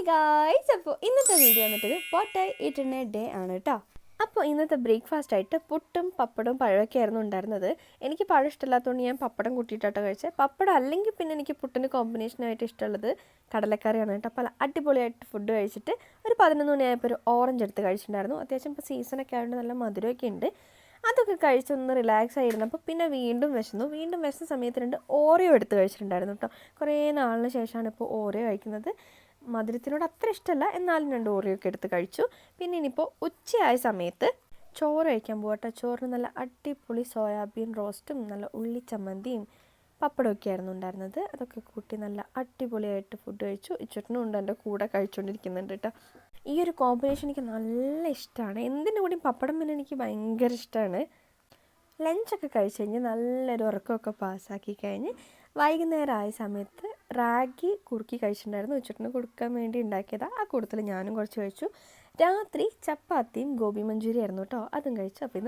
Guys, അപ്പോൾ ഇന്നത്തെ video വന്നിട്ടൊരു what I eat in a day ആണ് കേട്ടോ. അപ്പോൾ ഇന്നത്തെ ബ്രേക്ക്ഫാസ്റ്റ് ആയിട്ട് പുട്ടും പപ്പടവും പഴമൊക്കെ ആയിരുന്നു ഉണ്ടായിരുന്നത്. എനിക്ക് പഴം ഇഷ്ടമില്ലാത്തതുകൊണ്ട് ഞാൻ പപ്പടം കൂട്ടിയിട്ടാട്ടോ കഴിച്ചത്. പപ്പടം അല്ലെങ്കിൽ പിന്നെ എനിക്ക് പുട്ടിന് കോമ്പിനേഷനായിട്ട് ഇഷ്ടമുള്ളത് കടലക്കറിയാണ് കേട്ടോ. അപ്പോൾ അടിപൊളിയായിട്ട് ഫുഡ് കഴിച്ചിട്ട് ഒരു 11 മണിയായപ്പോൾ ഒരു ഓറഞ്ച് എടുത്ത് കഴിച്ചിട്ടുണ്ടായിരുന്നു. അത്യാവശ്യം ഇപ്പോൾ സീസണൊക്കെ ആയതുകൊണ്ട് നല്ല മധുരമൊക്കെ ഉണ്ട്. അതൊക്കെ കഴിച്ചൊന്ന് റിലാക്സ് ആയിരുന്നപ്പോൾ പിന്നെ വീണ്ടും വിശന്ന സമയത്ത് 2 ഓറിയോ എടുത്ത് കഴിച്ചിട്ടുണ്ടായിരുന്നു കേട്ടോ. കുറേ നാളിന് ശേഷമാണ് ഇപ്പോൾ ഓറിയോ കഴിക്കുന്നത്. മധുരത്തിനോട് അത്ര ഇഷ്ടമല്ല, എന്നാലും 2 ഓറിയോ ഒക്കെ എടുത്ത് കഴിച്ചു. പിന്നെ ഇനിയിപ്പോൾ ഉച്ചയായ സമയത്ത് ചോറ് കഴിക്കാൻ പോകട്ടെ. ചോറിന് നല്ല അടിപൊളി സോയാബീൻ റോസ്റ്റും നല്ല ഉള്ളി ചമ്മന്തിയും പപ്പടമൊക്കെ ആയിരുന്നു ഉണ്ടായിരുന്നത്. അതൊക്കെ കൂട്ടി നല്ല അടിപൊളിയായിട്ട് ഫുഡ് കഴിച്ചു. ഇച്ചോട്ടനും ഉണ്ട് എൻ്റെ കൂടെ കഴിച്ചുകൊണ്ടിരിക്കുന്നുണ്ട് കേട്ടോ. ഈ ഒരു കോമ്പിനേഷൻ എനിക്ക് നല്ല ഇഷ്ടമാണ്. എന്തിനു കൂടി പപ്പടം പിന്നെ എനിക്ക് ഭയങ്കര ഇഷ്ടമാണ്. ലഞ്ചൊക്കെ കഴിച്ച് കഴിഞ്ഞ് നല്ലൊരു ഉറക്കമൊക്കെ പാസ്സാക്കി കഴിഞ്ഞ് വൈകുന്നേരമായ സമയത്ത് റാഗി കുറുക്കി കഴിച്ചിട്ടുണ്ടായിരുന്നു. ഉച്ചട്ടിന് കൊടുക്കാൻ വേണ്ടി ഉണ്ടാക്കിയതാണ്. ആ കൂട്ടത്തിൽ ഞാനും കുറച്ച് കഴിച്ചു. രാത്രി ചപ്പാത്തിയും ഗോബി മഞ്ചൂരി ആയിരുന്നു കേട്ടോ, അതും കഴിച്ചു. അപ്പോൾ ഇന്ന്